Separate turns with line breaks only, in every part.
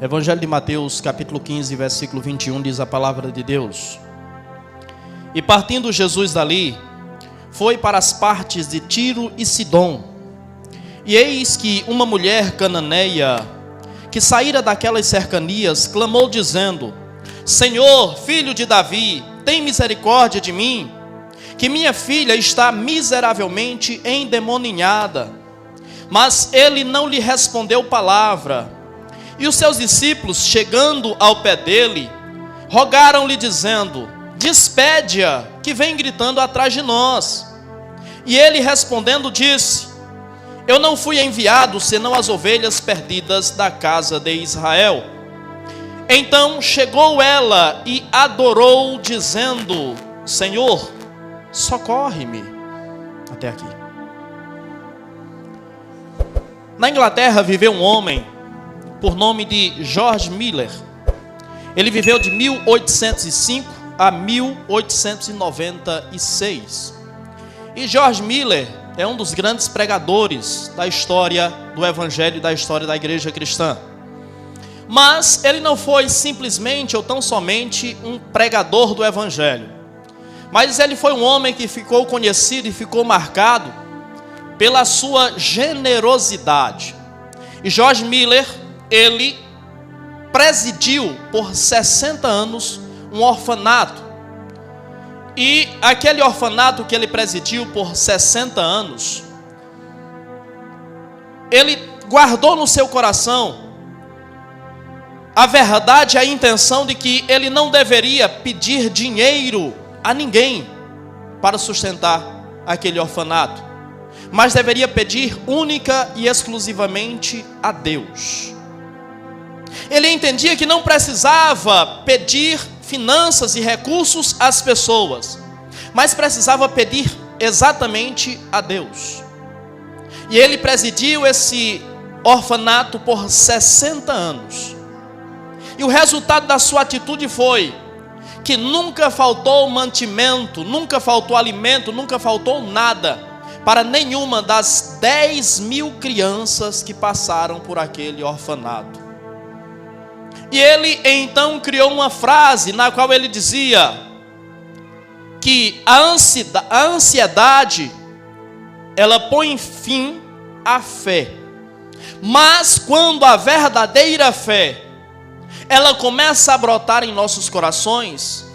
Evangelho de Mateus, capítulo 15, versículo 21, diz a palavra de Deus. E partindo Jesus dali, foi para as partes de Tiro e Sidom. E eis que uma mulher cananeia, que saíra daquelas cercanias, clamou dizendo: Senhor, filho de Davi, tem misericórdia de mim, que minha filha está miseravelmente endemoninhada. Mas ele não lhe respondeu palavra. E os seus discípulos, chegando ao pé dele, rogaram-lhe dizendo: despede-a, que vem gritando atrás de nós. E ele respondendo disse: eu não fui enviado senão as ovelhas perdidas da casa de Israel. Então chegou ela e adorou, dizendo: Senhor, socorre-me. Até aqui. Na Inglaterra viveu um homem por nome de George Miller. Ele viveu de 1805 a 1896. E George Miller é um dos grandes pregadores da história do Evangelho e da história da igreja cristã. Mas ele não foi simplesmente ou tão somente um pregador do Evangelho. Mas ele foi um homem que ficou conhecido e ficou marcado pela sua generosidade. E George Miller, ele presidiu por 60 anos um orfanato. E aquele orfanato que ele presidiu por 60 anos, ele guardou no seu coração a verdade, a intenção de que ele não deveria pedir dinheiro a ninguém para sustentar aquele orfanato, mas deveria pedir única e exclusivamente a Deus. Ele entendia que não precisava pedir finanças e recursos às pessoas, mas precisava pedir exatamente a Deus. E ele presidiu esse orfanato por 60 anos. E o resultado da sua atitude foi que nunca faltou mantimento, nunca faltou alimento, nunca faltou nada para nenhuma das 10.000 crianças que passaram por aquele orfanato. E ele então criou uma frase na qual ele dizia que a ansiedade, ela põe fim à fé. Mas quando a verdadeira fé, ela começa a brotar em nossos corações,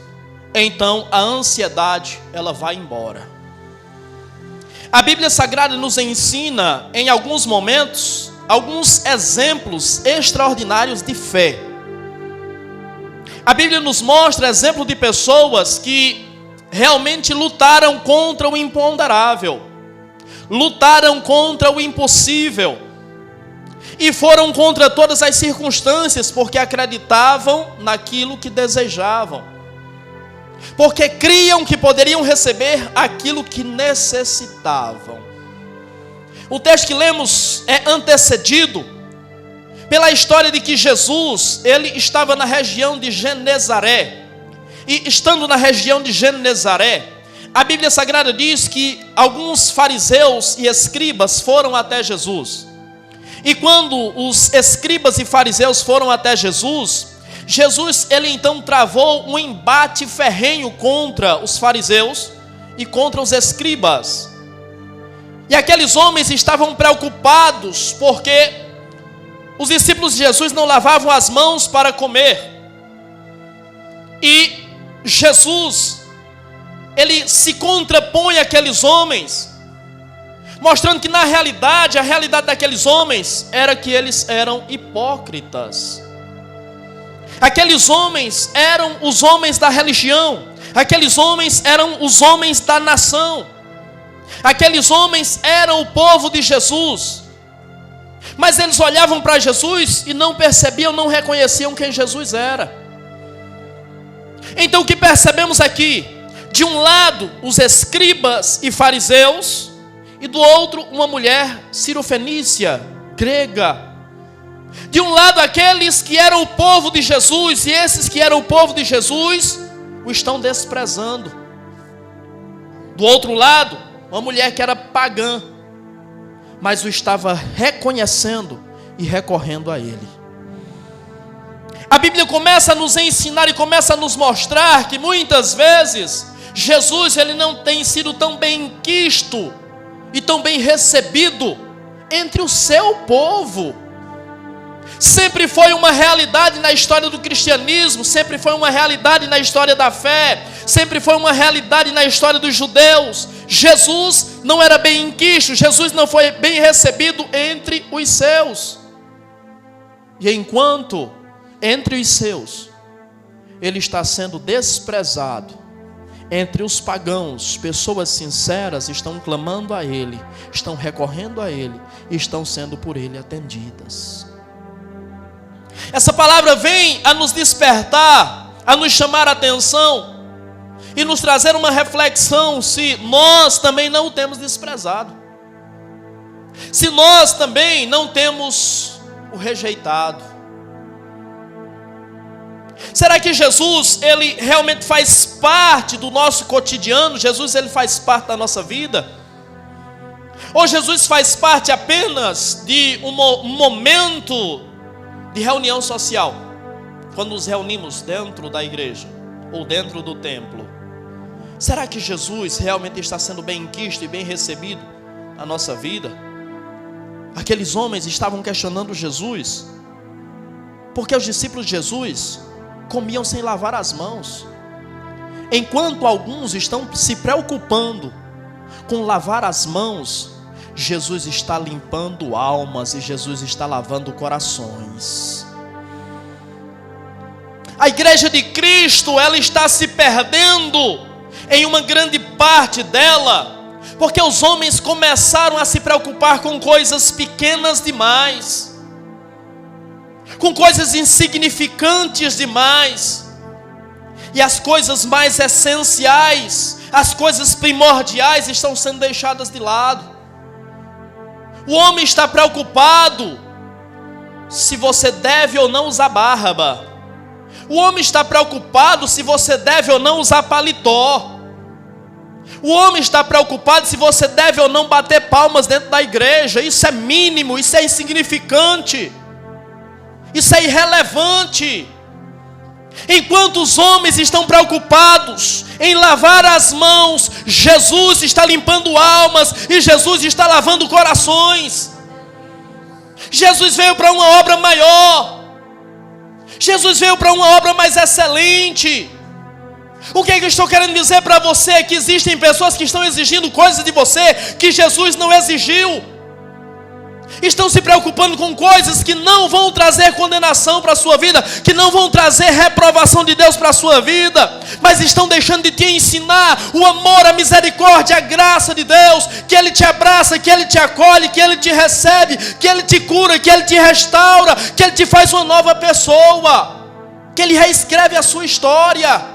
então a ansiedade, ela vai embora. A Bíblia Sagrada nos ensina, em alguns momentos, alguns exemplos extraordinários de fé. A Bíblia nos mostra exemplo de pessoas que realmente lutaram contra o imponderável, lutaram contra o impossível, e foram contra todas as circunstâncias, porque acreditavam naquilo que desejavam, porque criam que poderiam receber aquilo que necessitavam. O texto que lemos é antecedido pela história de que Jesus, ele estava na região de Genezaré. E estando na região de Genezaré, a Bíblia Sagrada diz que alguns fariseus e escribas foram até Jesus. E quando os escribas e fariseus foram até Jesus, ele então travou um embate ferrenho contra os fariseus e contra os escribas. E aqueles homens estavam preocupados porque os discípulos de Jesus não lavavam as mãos para comer. E Jesus, ele se contrapõe àqueles homens, mostrando que na realidade, a realidade daqueles homens era que eles eram hipócritas. Aqueles homens eram os homens da religião, aqueles homens eram os homens da nação, aqueles homens eram o povo de Jesus. Mas eles olhavam para Jesus e não percebiam, não reconheciam quem Jesus era. Então o que percebemos aqui? De um lado, os escribas e fariseus, e do outro, uma mulher cirofenícia, grega. De um lado, aqueles que eram o povo de Jesus, e esses que eram o povo de Jesus o estão desprezando. Do outro lado, uma mulher que era pagã, mas o estava reconhecendo e recorrendo a ele. A Bíblia começa a nos ensinar e começa a nos mostrar que muitas vezes Jesus ele não tem sido tão bem quisto e tão bem recebido entre o seu povo. Sempre foi uma realidade na história do cristianismo, sempre foi uma realidade na história da fé, sempre foi uma realidade na história dos judeus. Jesus não era bem quisto, Jesus não foi bem recebido entre os seus. E enquanto entre os seus ele está sendo desprezado, entre os pagãos, pessoas sinceras estão clamando a ele, estão recorrendo a ele, estão sendo por ele atendidas. Essa palavra vem a nos despertar, a nos chamar a atenção e nos trazer uma reflexão se nós também não o temos desprezado, se nós também não temos o rejeitado. Será que Jesus, ele realmente faz parte do nosso cotidiano? Jesus, ele faz parte da nossa vida? Ou Jesus faz parte apenas de um momento de reunião social, quando nos reunimos dentro da igreja ou dentro do templo? Será que Jesus realmente está sendo bem quisto e bem recebido na nossa vida? Aqueles homens estavam questionando Jesus, porque os discípulos de Jesus comiam sem lavar as mãos, enquanto alguns estão se preocupando com lavar as mãos. Jesus está limpando almas e Jesus está lavando corações. A igreja de Cristo, ela está se perdendo em uma grande parte dela, porque os homens começaram a se preocupar com coisas pequenas demais, com coisas insignificantes demais, e as coisas mais essenciais, as coisas primordiais estão sendo deixadas de lado. O homem está preocupado se você deve ou não usar barba. O homem está preocupado se você deve ou não usar paletó. O homem está preocupado se você deve ou não bater palmas dentro da igreja. Isso é mínimo, isso é insignificante, isso é irrelevante. Enquanto os homens estão preocupados em lavar as mãos, Jesus está limpando almas e Jesus está lavando corações. Jesus veio para uma obra maior, Jesus veio para uma obra mais excelente. O que eu estou querendo dizer para você é que existem pessoas que estão exigindo coisas de você que Jesus não exigiu. Estão se preocupando com coisas que não vão trazer condenação para a sua vida, que não vão trazer reprovação de Deus para a sua vida, mas estão deixando de te ensinar o amor, a misericórdia, a graça de Deus, que Ele te abraça, que Ele te acolhe, que Ele te recebe, que Ele te cura, que Ele te restaura, que Ele te faz uma nova pessoa, que Ele reescreve a sua história.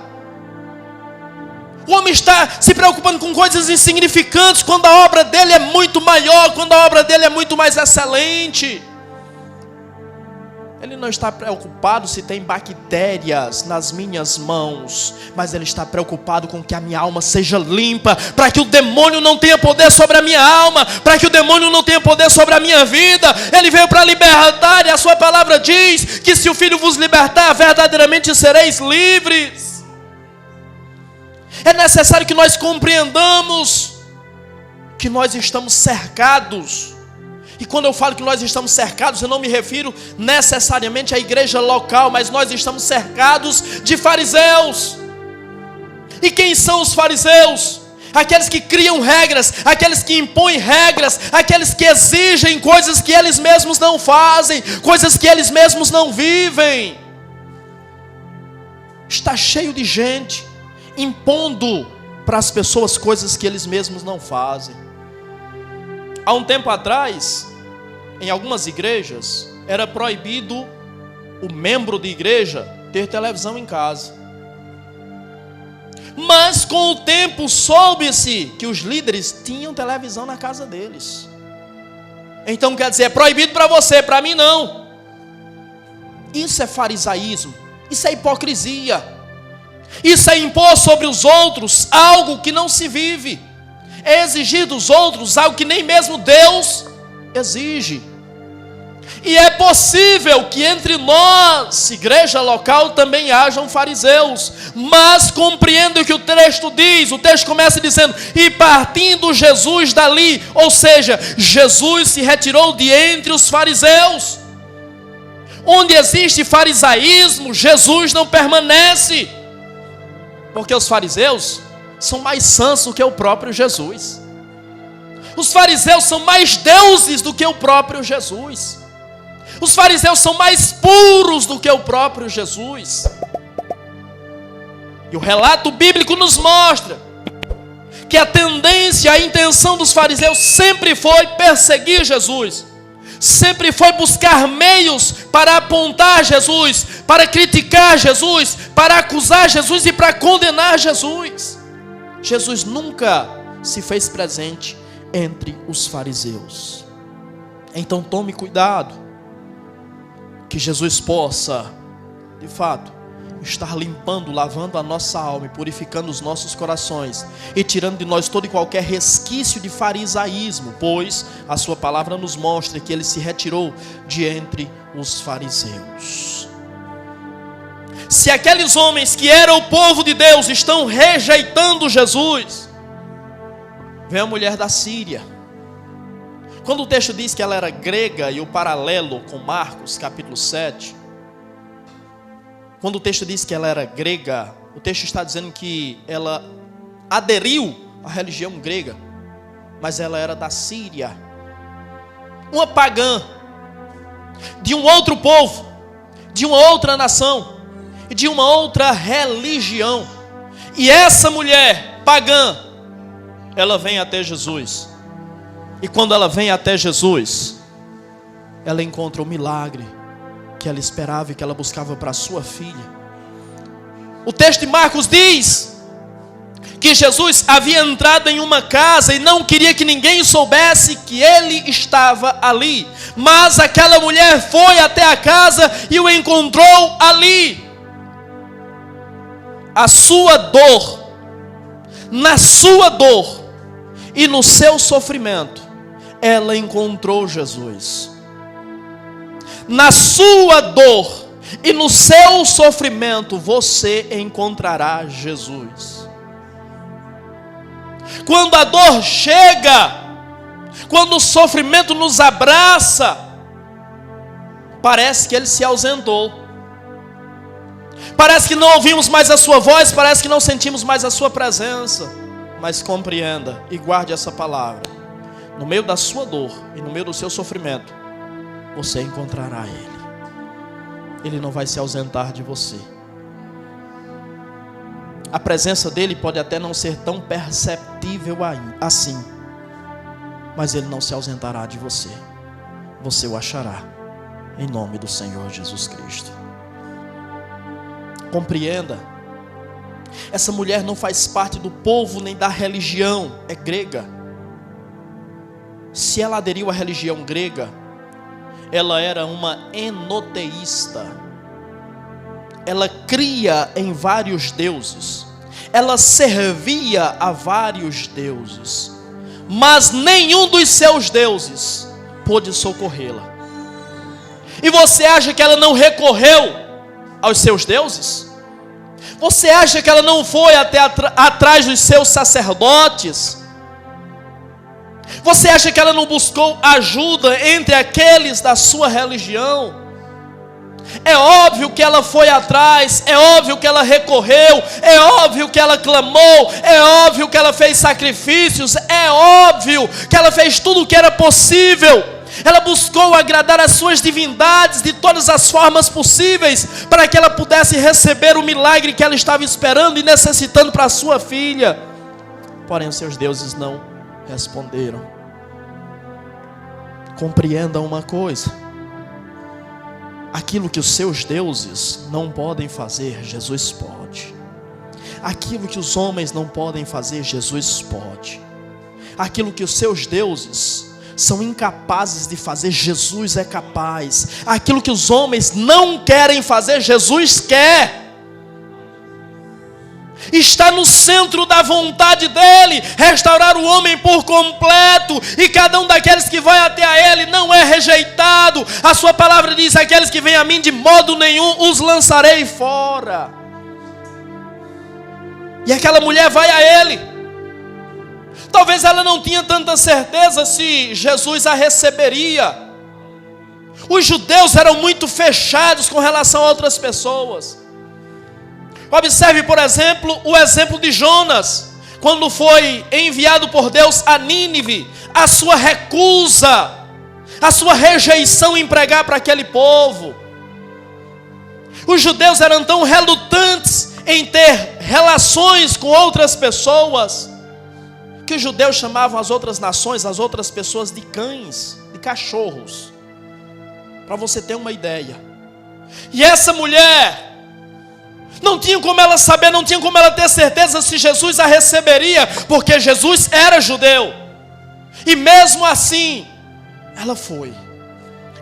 O homem está se preocupando com coisas insignificantes, quando a obra dele é muito maior, quando a obra dele é muito mais excelente. Ele não está preocupado se tem bactérias nas minhas mãos, mas ele está preocupado com que a minha alma seja limpa, para que o demônio não tenha poder sobre a minha alma, para que o demônio não tenha poder sobre a minha vida. Ele veio para libertar, e a sua palavra diz que se o Filho vos libertar, verdadeiramente sereis livres. É necessário que nós compreendamos que nós estamos cercados. E quando eu falo que nós estamos cercados, eu não me refiro necessariamente à igreja local, mas nós estamos cercados de fariseus. E quem são os fariseus? Aqueles que criam regras, aqueles que impõem regras, aqueles que exigem coisas que eles mesmos não fazem, coisas que eles mesmos não vivem. Está cheio de gente impondo para as pessoas coisas que eles mesmos não fazem. Há um tempo atrás, em algumas igrejas, era proibido o membro de igreja ter televisão em casa. Mas com o tempo soube-se que os líderes tinham televisão na casa deles. Então quer dizer, é proibido para você, para mim não. Isso é farisaísmo, isso é hipocrisia. Isso é impor sobre os outros algo que não se vive. É exigir dos outros algo que nem mesmo Deus exige. E é possível que entre nós, igreja local, também hajam fariseus. Mas compreenda o que o texto diz. O texto começa dizendo: e partindo Jesus dali. Ou seja, Jesus se retirou de entre os fariseus. Onde existe farisaísmo, Jesus não permanece. Porque os fariseus são mais sãos do que o próprio Jesus. Os fariseus são mais deuses do que o próprio Jesus. Os fariseus são mais puros do que o próprio Jesus. E o relato bíblico nos mostra que a tendência, a intenção dos fariseus sempre foi perseguir Jesus. Sempre foi buscar meios para apontar Jesus, para criticar Jesus, para acusar Jesus e para condenar Jesus. Jesus nunca se fez presente entre os fariseus. Então tome cuidado, que Jesus possa, de fato, estar limpando, lavando a nossa alma e purificando os nossos corações e tirando de nós todo e qualquer resquício de farisaísmo, pois a sua palavra nos mostra que ele se retirou de entre os fariseus. Se aqueles homens que eram o povo de Deus estão rejeitando Jesus, vem a mulher da Síria. Quando o texto diz que ela era grega, e o paralelo com Marcos capítulo 7, quando o texto diz que ela era grega, o texto está dizendo que ela aderiu à religião grega, mas ela era da Síria, uma pagã, de um outro povo, de uma outra nação, e de uma outra religião. E essa mulher pagã, ela vem até Jesus. E quando ela vem até Jesus, ela encontra o milagre que ela esperava e que ela buscava para a sua filha. O texto de Marcos diz que Jesus havia entrado em uma casa e não queria que ninguém soubesse que ele estava ali. Mas aquela mulher foi até a casa e o encontrou ali. A sua dor, na sua dor e no seu sofrimento, ela encontrou Jesus. Na sua dor e no seu sofrimento, você encontrará Jesus. Quando a dor chega, quando o sofrimento nos abraça, parece que ele se ausentou. Parece que não ouvimos mais a sua voz, parece que não sentimos mais a sua presença. Mas compreenda e guarde essa palavra. No meio da sua dor e no meio do seu sofrimento, você encontrará Ele. Ele não vai se ausentar de você. A presença dele pode até não ser tão perceptível assim, mas ele não se ausentará de você. Você o achará, em nome do Senhor Jesus Cristo. Compreenda, essa mulher não faz parte do povo nem da religião, é grega. Se ela aderiu à religião grega, ela era uma enoteísta. Ela cria em vários deuses. Ela servia a vários deuses. Mas nenhum dos seus deuses pôde socorrê-la. E você acha que ela não recorreu aos seus deuses? Você acha que ela não foi até atrás dos seus sacerdotes? Você acha que ela não buscou ajuda entre aqueles da sua religião? É óbvio que ela foi atrás, é óbvio que ela recorreu, é óbvio que ela clamou, é óbvio que ela fez sacrifícios, é óbvio que ela fez tudo o que era possível. Ela buscou agradar as suas divindades de todas as formas possíveis, para que ela pudesse receber o milagre que ela estava esperando e necessitando para a sua filha. Porém, os seus deuses não responderam. Compreenda uma coisa: aquilo que os seus deuses não podem fazer, Jesus pode. Aquilo que os homens não podem fazer, Jesus pode. Aquilo que os seus deuses são incapazes de fazer, Jesus é capaz. Aquilo que os homens não querem fazer, Jesus quer. Está no centro da vontade dele, restaurar o homem por completo. E cada um daqueles que vai até a ele não é rejeitado, pecado. A sua palavra diz: aqueles que vêm a mim, de modo nenhum os lançarei fora. E aquela mulher vai a ele. Talvez ela não tinha tanta certeza se Jesus a receberia. Os judeus eram muito fechados com relação a outras pessoas. Observe, por exemplo, o exemplo de Jonas, quando foi enviado por Deus a Nínive, a sua recusa, a sua rejeição em pregar para aquele povo. Os judeus eram tão relutantes em ter relações com outras pessoas, que os judeus chamavam as outras nações, as outras pessoas, de cães, de cachorros. Para você ter uma ideia. E essa mulher, não tinha como ela saber, não tinha como ela ter certeza se Jesus a receberia, porque Jesus era judeu. E mesmo assim, ela foi.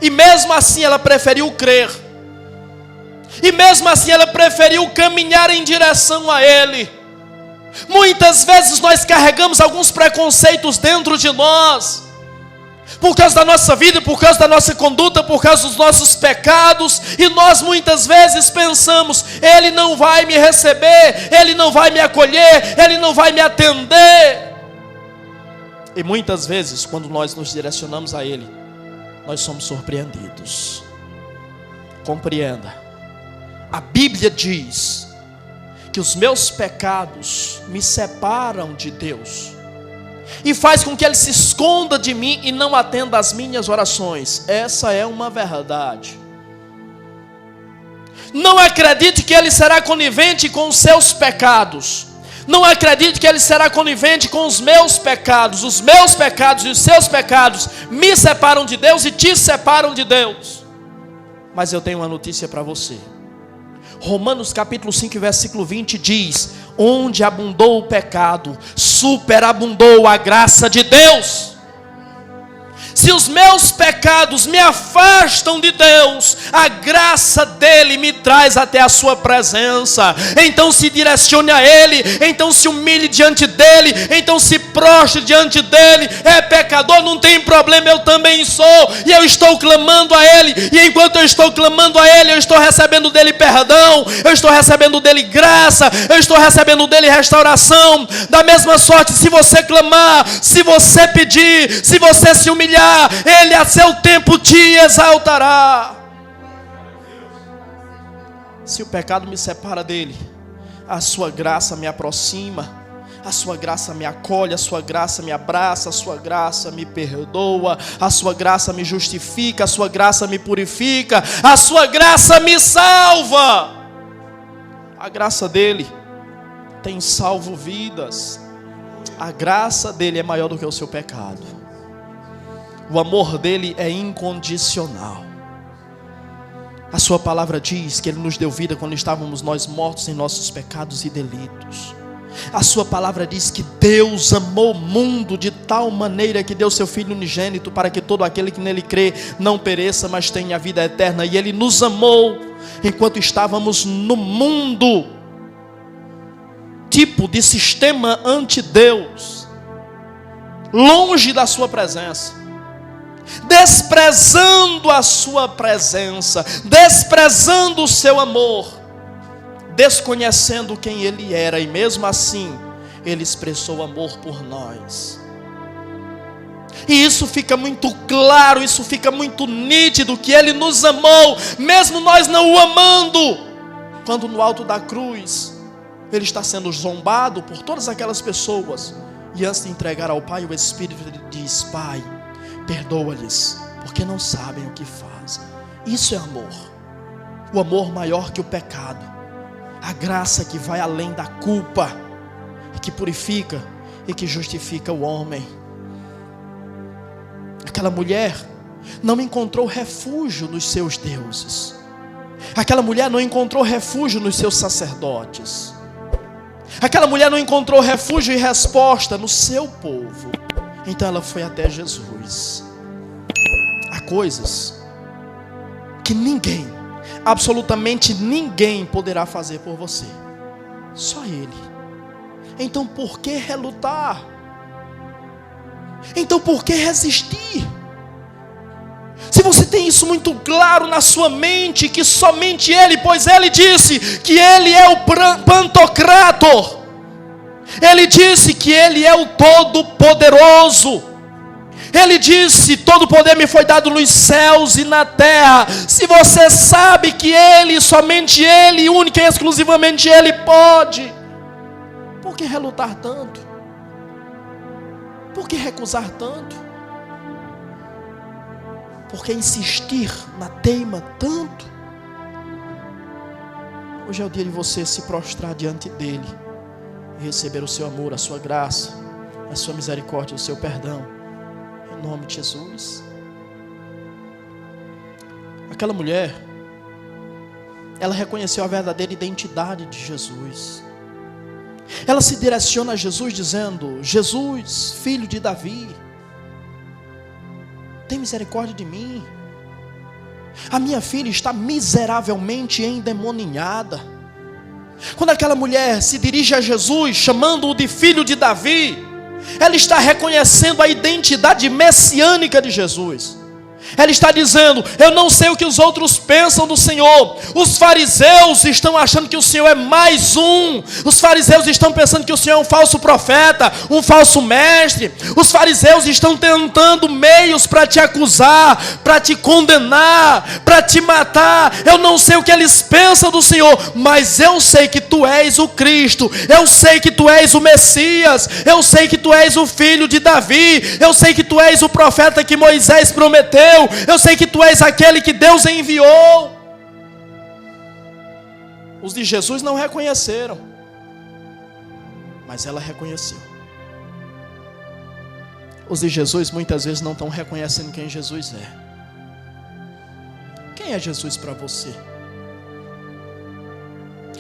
E mesmo assim ela preferiu crer. E mesmo assim ela preferiu caminhar em direção a Ele. Muitas vezes nós carregamos alguns preconceitos dentro de nós, por causa da nossa vida, por causa da nossa conduta, por causa dos nossos pecados. E nós muitas vezes pensamos: Ele não vai me receber, Ele não vai me acolher, Ele não vai me atender. E muitas vezes, quando nós nos direcionamos a Ele, nós somos surpreendidos. Compreenda, a Bíblia diz que os meus pecados me separam de Deus e faz com que Ele se esconda de mim e não atenda às minhas orações. Essa é uma verdade. Não acredite que Ele será conivente com os seus pecados. Não acredite que Ele será conivente com os meus pecados. Os meus pecados e os seus pecados me separam de Deus e te separam de Deus. Mas eu tenho uma notícia para você. Romanos capítulo 5, versículo 20 diz: onde abundou o pecado, superabundou a graça de Deus. Se os meus pecados me afastam de Deus, a graça dele me traz até a sua presença. Então se direcione a Ele, então se humilhe diante dele, então se prostre diante dele. É pecador, não tem problema, eu também sou, e eu estou clamando a Ele. E enquanto eu estou clamando a Ele, eu estou recebendo dele perdão, eu estou recebendo dele graça, eu estou recebendo dele restauração. Da mesma sorte, se você clamar, se você pedir, se você se humilhar, Ele a seu tempo te exaltará. Se o pecado me separa dele, a sua graça me aproxima, a sua graça me acolhe, a sua graça me abraça, a sua graça me perdoa, a sua graça me justifica, a sua graça me purifica, a sua graça me salva. A graça dele tem salvo vidas. A graça dele é maior do que o seu pecado. O amor dele é incondicional. A sua palavra diz que Ele nos deu vida quando estávamos nós mortos em nossos pecados e delitos. A sua palavra diz que Deus amou o mundo de tal maneira que deu seu Filho unigênito, para que todo aquele que nele crê não pereça, mas tenha a vida eterna. E Ele nos amou enquanto estávamos no mundo, tipo de sistema anti-Deus, longe da sua presença, desprezando a sua presença, desprezando o seu amor, desconhecendo quem Ele era, e mesmo assim Ele expressou amor por nós. E isso fica muito claro, isso fica muito nítido, que Ele nos amou, mesmo nós não o amando. Quando no alto da cruz Ele está sendo zombado por todas aquelas pessoas, e antes de entregar ao Pai o Espírito, Ele diz: Pai, perdoa-lhes, porque não sabem o que fazem. Isso é amor. O amor maior que o pecado. A graça que vai além da culpa, e que purifica e que justifica o homem. Aquela mulher não encontrou refúgio nos seus deuses. Aquela mulher não encontrou refúgio nos seus sacerdotes. Aquela mulher não encontrou refúgio e resposta no seu povo. Então ela foi até Jesus. Há coisas que ninguém, absolutamente ninguém poderá fazer por você. Só Ele. Então por que relutar? Então por que resistir? Se você tem Tem isso muito claro na sua mente, que somente Ele, pois Ele disse que Ele é o Pantocrator. Ele disse que Ele é o Todo-Poderoso. Ele disse: todo poder me foi dado nos céus e na terra. Se você sabe que Ele, somente Ele, única e exclusivamente Ele pode, por que relutar tanto? Por que recusar tanto? Por que insistir na teima tanto? Hoje é o dia de você se prostrar diante dEle e receber o seu amor, a sua graça, a sua misericórdia, o seu perdão. Em nome de Jesus. Aquela mulher, ela reconheceu a verdadeira identidade de Jesus. Ela se direciona a Jesus dizendo: Jesus, filho de Davi, tem misericórdia de mim. A minha filha está miseravelmente endemoninhada. Quando aquela mulher se dirige a Jesus, chamando-o de filho de Davi, ela está reconhecendo a identidade messiânica de Jesus. Ela está dizendo: eu não sei o que os outros pensam do Senhor. Os fariseus estão achando que o Senhor é mais um. Os fariseus estão pensando que o Senhor é um falso profeta, um falso mestre. Os fariseus estão tentando meios para te acusar, para te condenar, para te matar. Eu não sei o que eles pensam do Senhor, mas eu sei que tu és o Cristo. Eu sei que tu és o Messias. Eu sei que tu és o filho de Davi. Eu sei que tu és o profeta que Moisés prometeu. Eu sei que tu és aquele que Deus enviou. Os de Jesus não reconheceram, mas ela reconheceu. Os de Jesus muitas vezes não estão reconhecendo quem Jesus é. Quem é Jesus para você?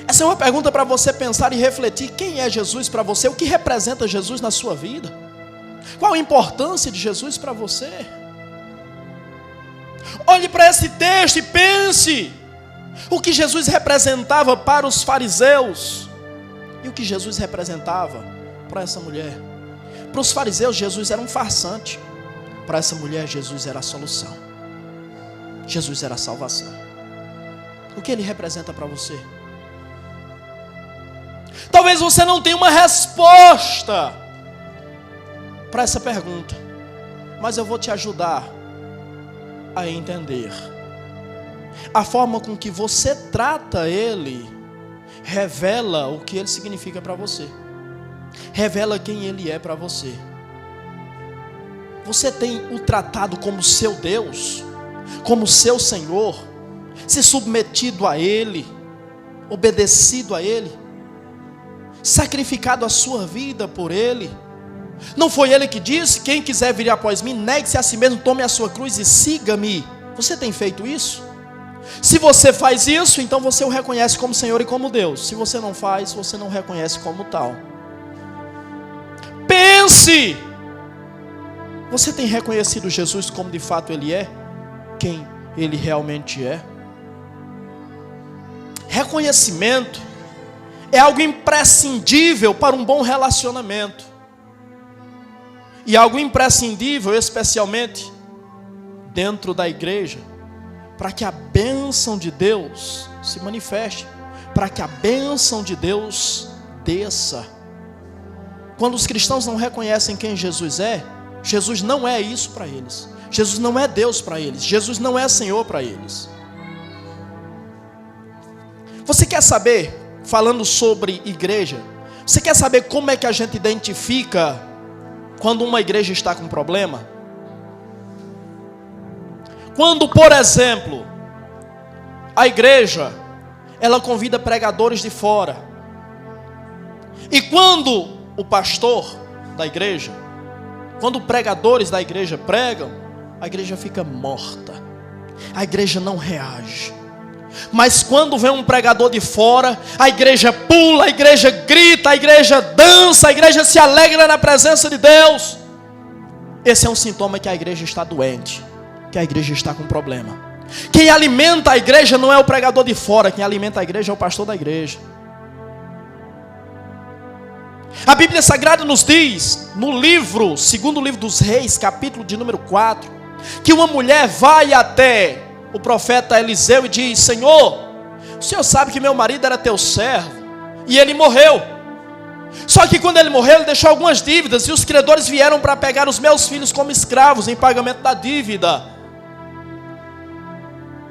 Essa é uma pergunta para você pensar e refletir. Quem é Jesus para você? O que representa Jesus na sua vida? Qual a importância de Jesus para você? Olhe para esse texto e pense o que Jesus representava para os fariseus e o que Jesus representava para essa mulher. Para os fariseus, Jesus era um farsante. Para essa mulher, Jesus era a solução. Jesus era a salvação. O que ele representa para você? Talvez você não tenha uma resposta para essa pergunta, mas eu vou te ajudar a entender. A forma com que você trata Ele revela o que Ele significa para você, revela quem Ele é para você. Você tem o tratado como seu Deus, como seu Senhor, se submetido a Ele, obedecido a Ele, sacrificado a sua vida por Ele? Não foi Ele que disse: quem quiser vir após mim, negue-se a si mesmo, tome a sua cruz e siga-me? Você tem feito isso? Se você faz isso, então você o reconhece como Senhor e como Deus. Se você não faz, você não o reconhece como tal. Pense! Você tem reconhecido Jesus como de fato Ele é? Quem Ele realmente é? Reconhecimento é algo imprescindível para um bom relacionamento. E algo imprescindível, especialmente dentro da igreja, para que a bênção de Deus se manifeste, para que a bênção de Deus desça. Quando os cristãos não reconhecem quem Jesus é, Jesus não é isso para eles. Jesus não é Deus para eles. Jesus não é Senhor para eles. Você quer saber, falando sobre igreja, você quer saber como é que a gente identifica quando uma igreja está com problema? Quando, por exemplo, a igreja, ela convida pregadores de fora, e quando o pastor da igreja, quando pregadores da igreja pregam, a igreja fica morta, a igreja não reage. Mas quando vem um pregador de fora, a igreja pula, a igreja grita, a igreja dança, a igreja se alegra na presença de Deus. Esse é um sintoma que a igreja está doente, que a igreja está com problema. Quem alimenta a igreja não é o pregador de fora, quem alimenta a igreja é o pastor da igreja. A Bíblia Sagrada nos diz, no livro, segundo livro dos Reis, capítulo de número 4, que uma mulher vai até o profeta Eliseu e diz: Senhor, o senhor sabe que meu marido era teu servo e ele morreu. Só que quando ele morreu, ele deixou algumas dívidas e os credores vieram para pegar os meus filhos como escravos em pagamento da dívida.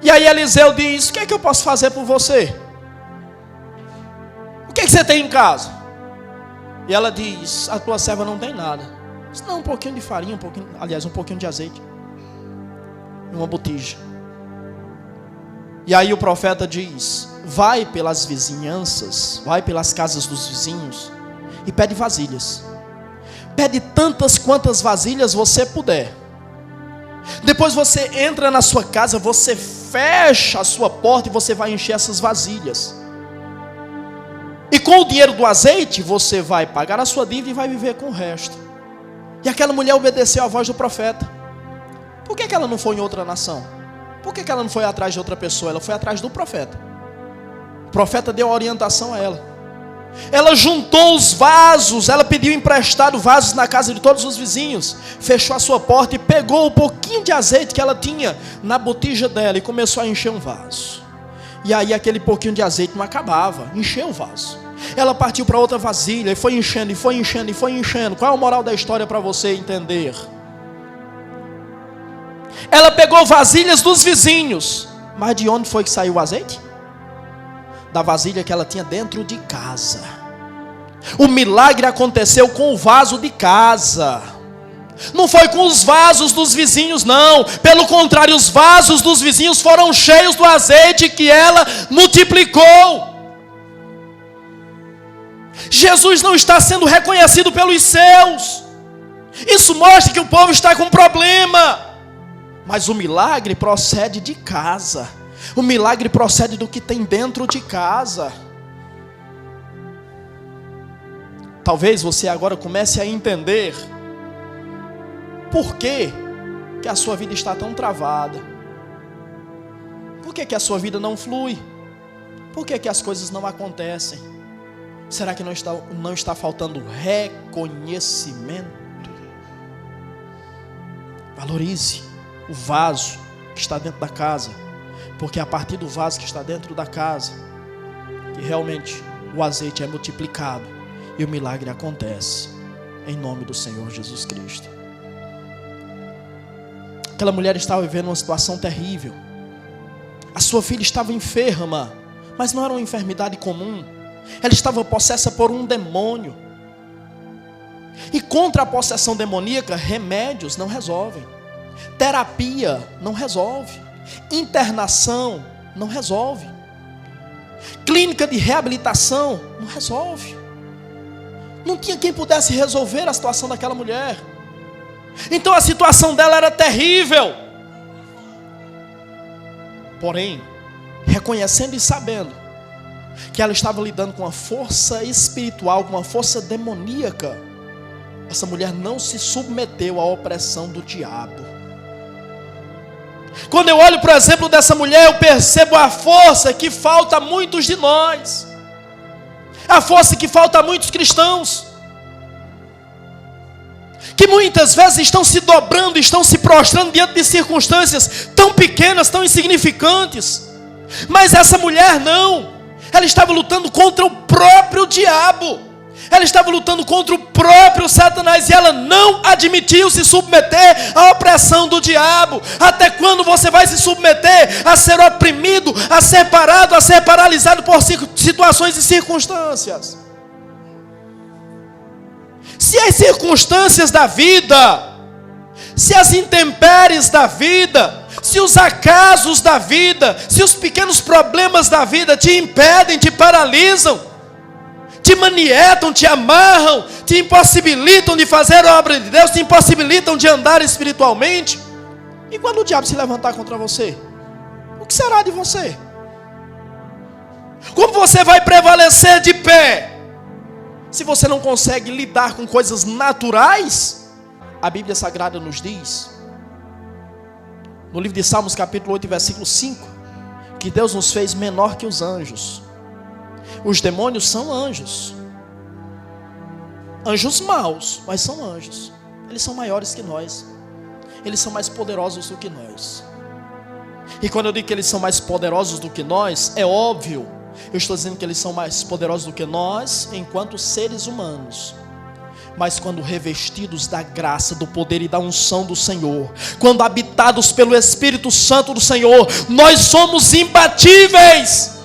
E aí Eliseu diz: o que é que eu posso fazer por você? O que é que você tem em casa? E ela diz: a tua serva não tem nada. Diz: não, um pouquinho de farinha, um pouquinho de azeite e uma botija. E aí o profeta diz: vai pelas vizinhanças, vai pelas casas dos vizinhos e pede vasilhas. Pede tantas quantas vasilhas você puder. Depois você entra na sua casa, você fecha a sua porta e você vai encher essas vasilhas. E com o dinheiro do azeite, você vai pagar a sua dívida e vai viver com o resto. E aquela mulher obedeceu à voz do profeta. Por que ela não foi em outra nação? Por que ela não foi atrás de outra pessoa? Ela foi atrás do profeta. O profeta deu orientação a ela. Ela juntou os vasos, ela pediu emprestado vasos na casa de todos os vizinhos, fechou a sua porta e pegou um pouquinho de azeite que ela tinha na botija dela e começou a encher um vaso. E aí aquele pouquinho de azeite não acabava, encheu o vaso. Ela partiu para outra vasilha e foi enchendo, e foi enchendo, e foi enchendo. Qual é a moral da história para você entender? Ela pegou vasilhas dos vizinhos, mas de onde foi que saiu o azeite? Da vasilha que ela tinha dentro de casa. O milagre aconteceu com o vaso de casa. Não foi com os vasos dos vizinhos, não. Pelo contrário, os vasos dos vizinhos foram cheios do azeite que ela multiplicou. Jesus não está sendo reconhecido pelos seus. Isso mostra que o povo está com problema. Mas o milagre procede de casa. O milagre procede do que tem dentro de casa. Talvez você agora comece a entender por que a sua vida está tão travada. Por que a sua vida não flui? Por que as coisas não acontecem? Será que não está faltando reconhecimento? Valorize o vaso que está dentro da casa, porque é a partir do vaso que está dentro da casa que realmente o azeite é multiplicado e o milagre acontece, em nome do Senhor Jesus Cristo. Aquela mulher estava vivendo uma situação terrível. A sua filha estava enferma, mas não era uma enfermidade comum. Ela estava possessa por um demônio. E contra a possessão demoníaca, remédios não resolvem. Terapia não resolve. Internação não resolve. Clínica de reabilitação não resolve. Não tinha quem pudesse resolver a situação daquela mulher. Então a situação dela era terrível. Porém, reconhecendo e sabendo que ela estava lidando com uma força espiritual, com uma força demoníaca, essa mulher não se submeteu à opressão do diabo. Quando eu olho para o exemplo dessa mulher, eu percebo a força que falta a muitos de nós, a força que falta a muitos cristãos, que muitas vezes estão se dobrando, estão se prostrando diante de circunstâncias tão pequenas, tão insignificantes. Mas essa mulher não, ela estava lutando contra o próprio diabo, ela estava lutando contra o próprio Satanás, e ela não admitiu se submeter à opressão do diabo. Até quando você vai se submeter a ser oprimido, a ser parado, a ser paralisado por situações e circunstâncias? Se as circunstâncias da vida, se as intempéries da vida, se os acasos da vida, se os pequenos problemas da vida te impedem, te paralisam, te manietam, te amarram, te impossibilitam de fazer a obra de Deus, te impossibilitam de andar espiritualmente, e quando o diabo se levantar contra você, o que será de você? Como você vai prevalecer de pé se você não consegue lidar com coisas naturais? A Bíblia Sagrada nos diz, no livro de Salmos capítulo 8, versículo 5, que Deus nos fez menor que os anjos. Os demônios são anjos, anjos maus, mas são anjos. Eles são maiores que nós. eles são mais poderosos do que nós. E quando eu digo que eles são mais poderosos do que nós, é óbvio, eu estou dizendo que eles são mais poderosos do que nós enquanto seres humanos. Mas quando revestidos da graça, do poder e da unção do Senhor, quando habitados pelo Espírito Santo do Senhor, nós somos imbatíveis.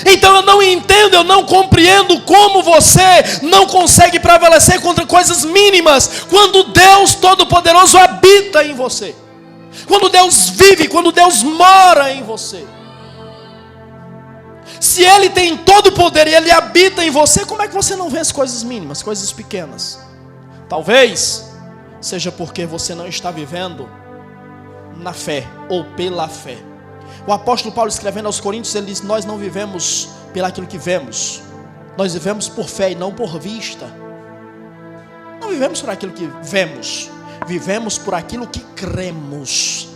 Então eu não entendo, eu não compreendo como você não consegue prevalecer contra coisas mínimas, quando Deus Todo-Poderoso habita em você, quando Deus vive, quando Deus mora em você. Se Ele tem todo o poder e Ele habita em você, como é que você não vence coisas mínimas, coisas pequenas? Talvez seja porque você não está vivendo na fé ou pela fé. O apóstolo Paulo, escrevendo aos Coríntios, ele diz: nós não vivemos pelaquilo que vemos, nós vivemos por fé e não por vista. Não vivemos por aquilo que vemos, vivemos por aquilo que cremos.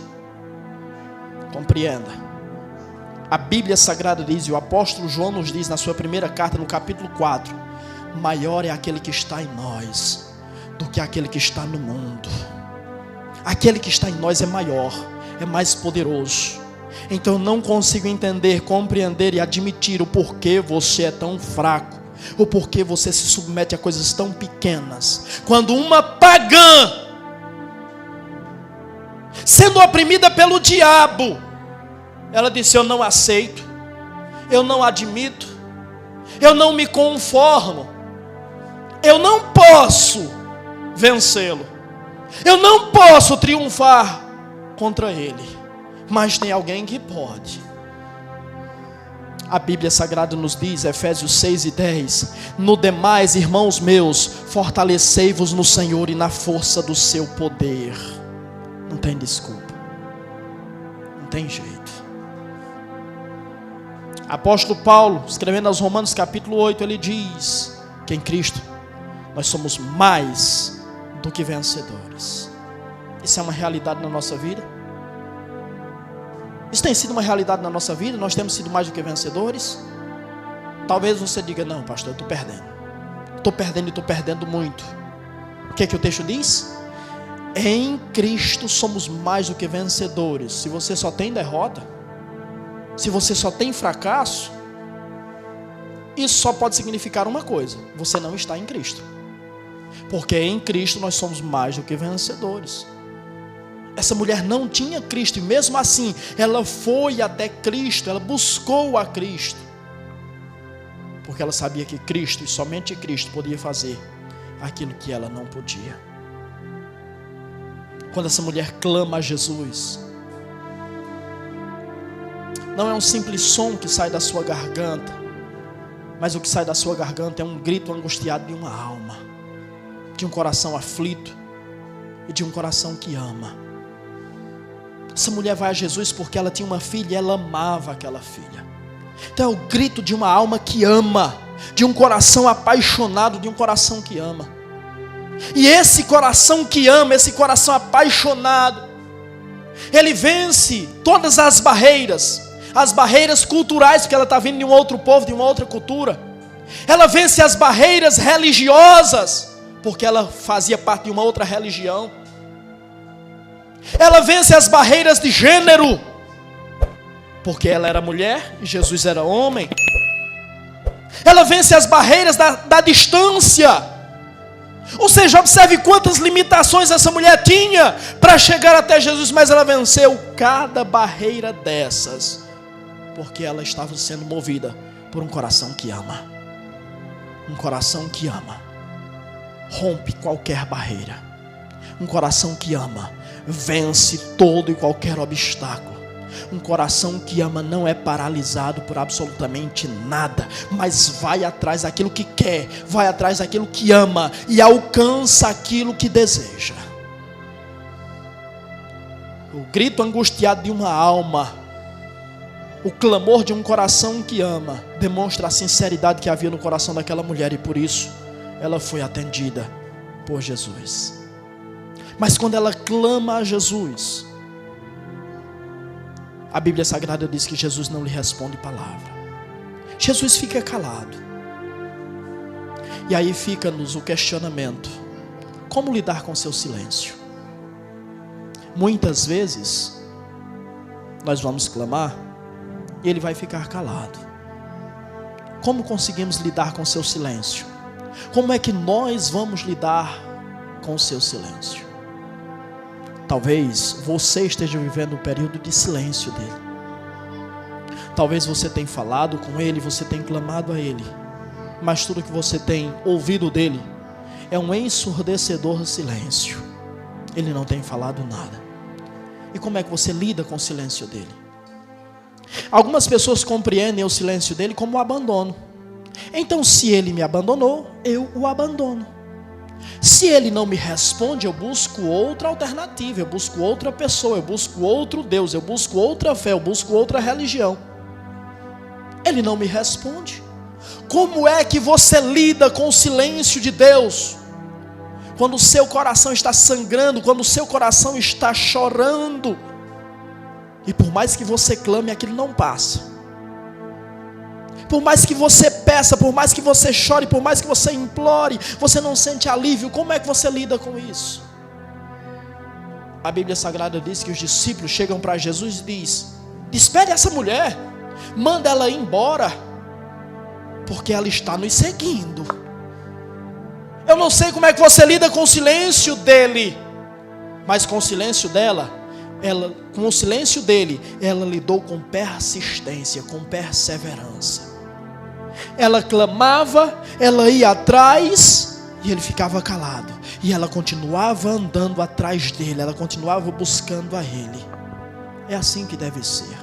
Compreenda. A Bíblia Sagrada diz, e o apóstolo João nos diz na sua primeira carta, no capítulo 4, maior é aquele que está em nós do que aquele que está no mundo. Aquele que está em nós é maior, é mais poderoso. Então eu não consigo entender, compreender e admitir o porquê você é tão fraco, o porquê você se submete a coisas tão pequenas, quando uma pagã, sendo oprimida pelo diabo, ela disse: eu não aceito, eu não admito, eu não me conformo, eu não posso vencê-lo, eu não posso triunfar contra ele, mas tem alguém que pode. A Bíblia Sagrada nos diz, Efésios 6:10, no demais, irmãos meus, fortalecei-vos no Senhor e na força do seu poder. Não tem desculpa, não tem jeito. Apóstolo Paulo, escrevendo aos Romanos capítulo 8, ele diz que em Cristo nós somos mais do que vencedores. Isso é uma realidade na nossa vida? Isso tem sido uma realidade na nossa vida? Nós temos sido mais do que vencedores? Talvez você diga: não, pastor, eu estou perdendo. Estou perdendo e estou perdendo muito. O que é que o texto diz? Em Cristo somos mais do que vencedores. Se você só tem derrota, se você só tem fracasso, isso só pode significar uma coisa: você não está em Cristo. Porque em Cristo nós somos mais do que vencedores. Essa mulher não tinha Cristo, e mesmo assim ela foi até Cristo, ela buscou a Cristo, porque ela sabia que Cristo, e somente Cristo, podia fazer aquilo que ela não podia. Quando essa mulher clama a Jesus, não é um simples som que sai da sua garganta, mas o que sai da sua garganta é um grito angustiado de uma alma, de um coração aflito e de um coração que ama. Essa mulher vai a Jesus porque ela tinha uma filha e ela amava aquela filha. Então é o grito de uma alma que ama, de um coração apaixonado, de um coração que ama. E esse coração que ama, esse coração apaixonado, ele vence todas as barreiras culturais, porque ela está vindo de um outro povo, de uma outra cultura. Ela vence as barreiras religiosas, porque ela fazia parte de uma outra religião. Ela vence as barreiras de gênero, porque ela era mulher e Jesus era homem. Ela vence as barreiras da distância. Ou seja, observe quantas limitações essa mulher tinha para chegar até Jesus, mas ela venceu cada barreira dessas, porque ela estava sendo movida por um coração que ama. Um coração que ama rompe qualquer barreira. Um coração que ama vence todo e qualquer obstáculo. Um coração que ama não é paralisado por absolutamente nada, mas vai atrás daquilo que quer, vai atrás daquilo que ama e alcança aquilo que deseja. O grito angustiado de uma alma, o clamor de um coração que ama, demonstra a sinceridade que havia no coração daquela mulher, e por isso ela foi atendida por Jesus. Mas quando ela clama a Jesus, a Bíblia Sagrada diz que Jesus não lhe responde palavra. Jesus fica calado. E aí fica-nos o questionamento: Como lidar com seu silêncio? Muitas vezes, nós vamos clamar e ele vai ficar calado. Como conseguimos lidar com seu silêncio? Como é que nós vamos lidar com o seu silêncio? Talvez você esteja vivendo um período de silêncio dele. Talvez você tenha falado com ele, você tenha clamado a ele, mas tudo que você tem ouvido dele é um ensurdecedor silêncio. Ele não tem falado nada. E como é que você lida com o silêncio dele? Algumas pessoas compreendem o silêncio dele como um abandono. Então, se ele me abandonou, eu o abandono. Se ele não me responde, eu busco outra alternativa, eu busco outra pessoa, eu busco outro Deus, eu busco outra fé, eu busco outra religião. Ele não me responde. Como é que você lida com o silêncio de Deus? Quando o seu coração está sangrando, quando o seu coração está chorando, e por mais que você clame, aquilo não passa. Por mais que você peça, por mais que você chore, por mais que você implore, você não sente alívio. Como é que você lida com isso? A Bíblia Sagrada diz que os discípulos chegam para Jesus e diz: despede essa mulher, manda ela ir embora, porque ela está nos seguindo. Eu não sei como é que você lida com o silêncio dele, mas com o silêncio dela, com o silêncio dele, ela lidou com persistência, com perseverança. Ela clamava, ela ia atrás e ele ficava calado. E ela continuava andando atrás dele, ela continuava buscando a ele. É assim que deve ser.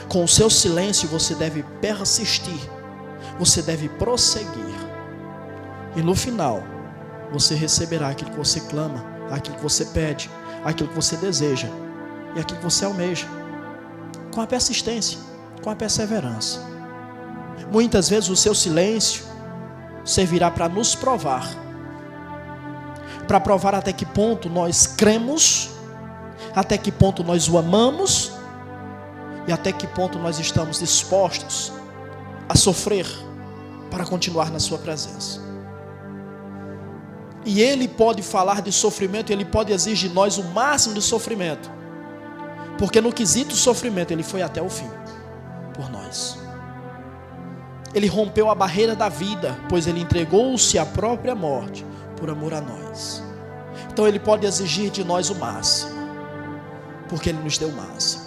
Com o seu silêncio você deve persistir, você deve prosseguir. E no final, você receberá aquilo que você clama, aquilo que você pede, aquilo que você deseja e aquilo que você almeja. Com a persistência, com a perseverança. Muitas vezes o seu silêncio servirá para nos provar. Para provar até que ponto nós cremos, até que ponto nós o amamos e até que ponto nós estamos dispostos a sofrer para continuar na sua presença. E ele pode falar de sofrimento, ele pode exigir de nós o máximo de sofrimento, porque no quesito sofrimento ele foi até o fim por nós. Ele rompeu a barreira da vida, pois ele entregou-se à própria morte por amor a nós. Então ele pode exigir de nós o máximo, porque ele nos deu o máximo.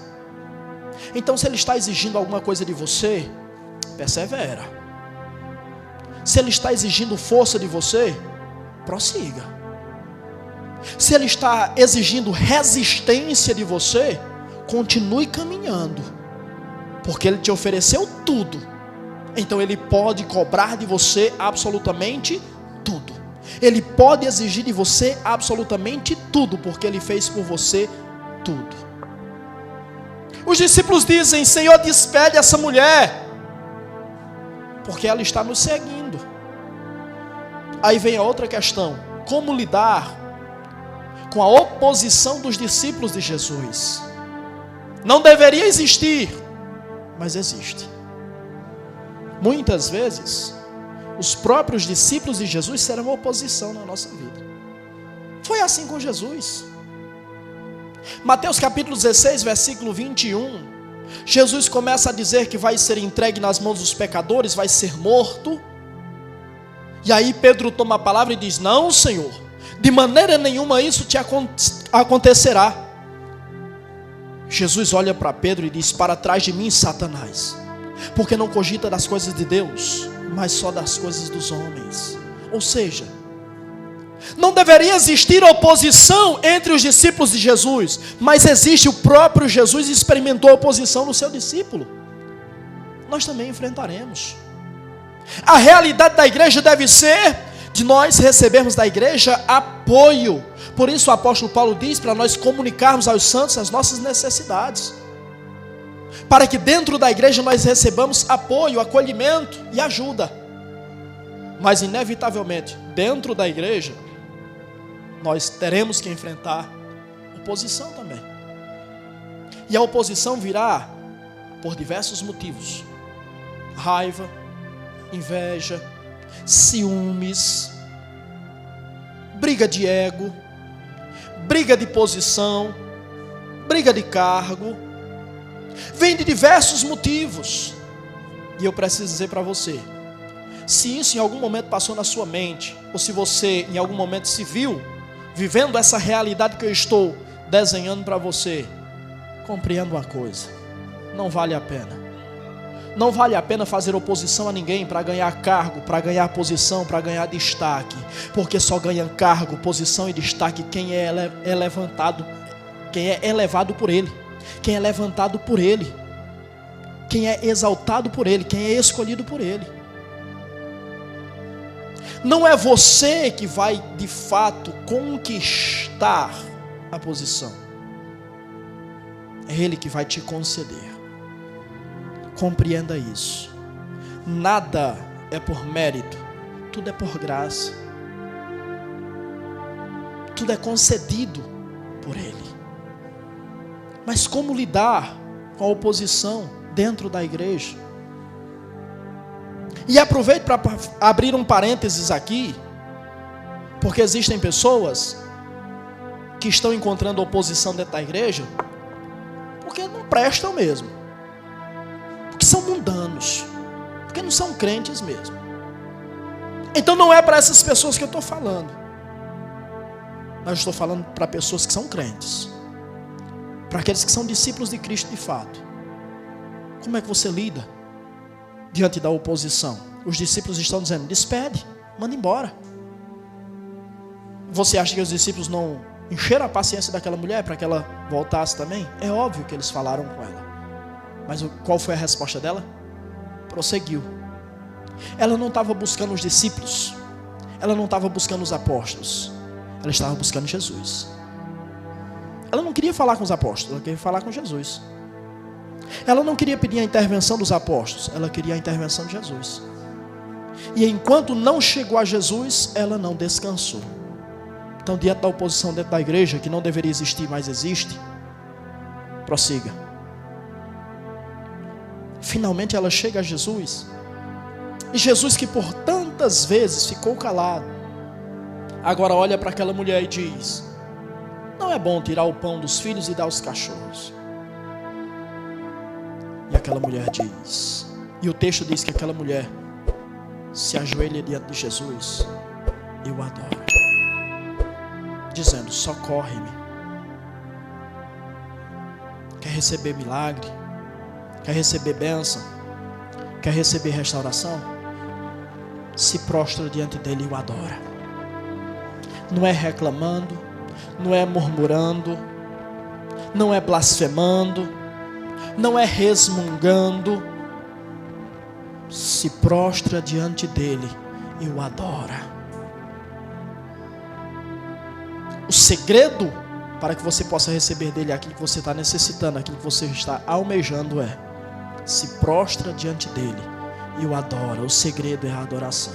Então, se ele está exigindo alguma coisa de você, persevera. Se ele está exigindo força de você, prossiga. Se ele está exigindo resistência de você, continue caminhando, porque ele te ofereceu tudo. Então ele pode cobrar de você absolutamente tudo. Ele pode exigir de você absolutamente tudo, porque ele fez por você tudo. Os discípulos dizem: Senhor, despede essa mulher, porque ela está nos seguindo. Aí vem a outra questão: como lidar com a oposição dos discípulos de Jesus? Não deveria existir, mas existe. Muitas vezes, os próprios discípulos de Jesus serão oposição na nossa vida. Foi assim com Jesus. Mateus capítulo 16, versículo 21. Jesus começa a dizer que vai ser entregue nas mãos dos pecadores, vai ser morto. E aí Pedro toma a palavra e diz: não, Senhor, de maneira nenhuma isso te acontecerá. Jesus olha para Pedro e diz: para trás de mim, Satanás, porque não cogita das coisas de Deus, mas só das coisas dos homens. Ou seja, não deveria existir oposição entre os discípulos de Jesus, mas existe. O próprio Jesus experimentou oposição no seu discípulo. Nós também enfrentaremos. A realidade da igreja deve ser de nós recebermos da igreja apoio. Por isso o apóstolo Paulo diz para nós comunicarmos aos santos as nossas necessidades, para que dentro da igreja nós recebamos apoio, acolhimento e ajuda. Mas inevitavelmente, dentro da igreja, nós teremos que enfrentar oposição também. E a oposição virá por diversos motivos: raiva, inveja, ciúmes,
briga de ego, briga de posição, briga de cargo. Vem de diversos motivos. E eu preciso dizer para você, se isso em algum momento passou na sua mente, ou se você em algum momento se viu vivendo essa realidade que eu estou desenhando para você, compreenda uma coisa: não vale a pena. Não vale a pena fazer oposição a ninguém para ganhar cargo, para ganhar posição, para ganhar destaque. Porque só ganha cargo, posição e destaque quem é levantado, quem é elevado por Ele, quem é levantado por Ele, quem é exaltado por Ele, quem é escolhido por Ele. Não é você que vai de fato conquistar a posição. É Ele que vai te conceder. Compreenda isso. Nada é por mérito, tudo é por graça. Tudo é concedido por Ele. Mas como lidar com a oposição dentro da igreja? E aproveito para abrir um parênteses aqui, porque existem pessoas que estão encontrando oposição dentro da igreja porque não prestam mesmo, porque são mundanos, porque não são crentes mesmo. Então não é para essas pessoas que eu estou falando, mas eu estou falando para pessoas que são crentes, para aqueles que são discípulos de Cristo de fato. Como é que você lida diante da oposição? Os discípulos estão dizendo: despede, manda embora. Você acha que os discípulos não encheram a paciência daquela mulher para que ela voltasse também? É óbvio que eles falaram com ela. Mas qual foi a resposta dela? Prosseguiu. Ela não estava buscando os discípulos, ela não estava buscando os apóstolos, ela estava buscando Jesus. Ela não queria falar com os apóstolos, ela queria falar com Jesus. Ela não queria pedir a intervenção dos apóstolos, ela queria a intervenção de Jesus. E enquanto não chegou a Jesus, ela não descansou. Então, diante da oposição dentro da igreja, que não deveria existir, mas existe, prossiga. Finalmente ela chega a Jesus. E Jesus, que por tantas vezes ficou calado, agora olha para aquela mulher e diz: não é bom tirar o pão dos filhos e dar aos cachorros. E aquela mulher diz, e o texto diz que aquela mulher se ajoelha diante de Jesus e o adora, dizendo: socorre-me. Quer receber milagre? Quer receber bênção? Quer receber restauração? Se prostra diante dele e o adora. Não é reclamando, não é murmurando, não é blasfemando, não é resmungando. Se prostra diante dele e o adora. O segredo para que você possa receber dele aquilo que você está necessitando, aquilo que você está almejando, é: se prostra diante dele e o adora. O segredo é a adoração.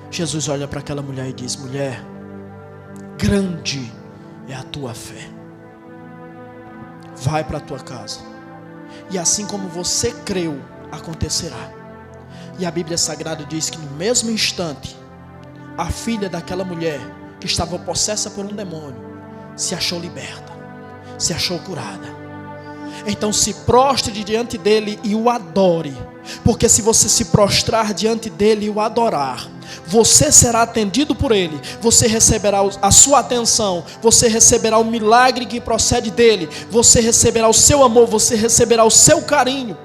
Jesus olha para aquela mulher e diz: mulher, grande é a tua fé. Vai para a tua casa, e assim como você creu, acontecerá. E a Bíblia Sagrada diz que no mesmo instante, a filha daquela mulher que estava possessa por um demônio se achou liberta, se achou curada. Então se prostre diante dele e o adore, porque se você se prostrar diante dele e o adorar, você será atendido por ele, você receberá a sua atenção, você receberá o milagre que procede dele, você receberá o seu amor, você receberá o seu carinho,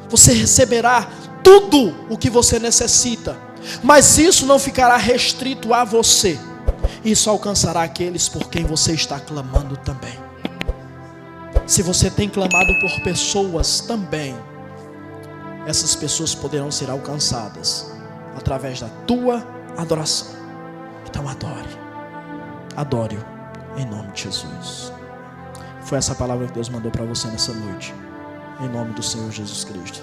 você receberá tudo o que você necessita. Mas isso não ficará restrito a você, isso alcançará aqueles por quem você está clamando também. Se você tem clamado por pessoas também, essas pessoas poderão ser alcançadas através da tua adoração. Então adore-o em nome de Jesus. Foi essa palavra que Deus mandou para você nessa noite, em nome do Senhor Jesus Cristo.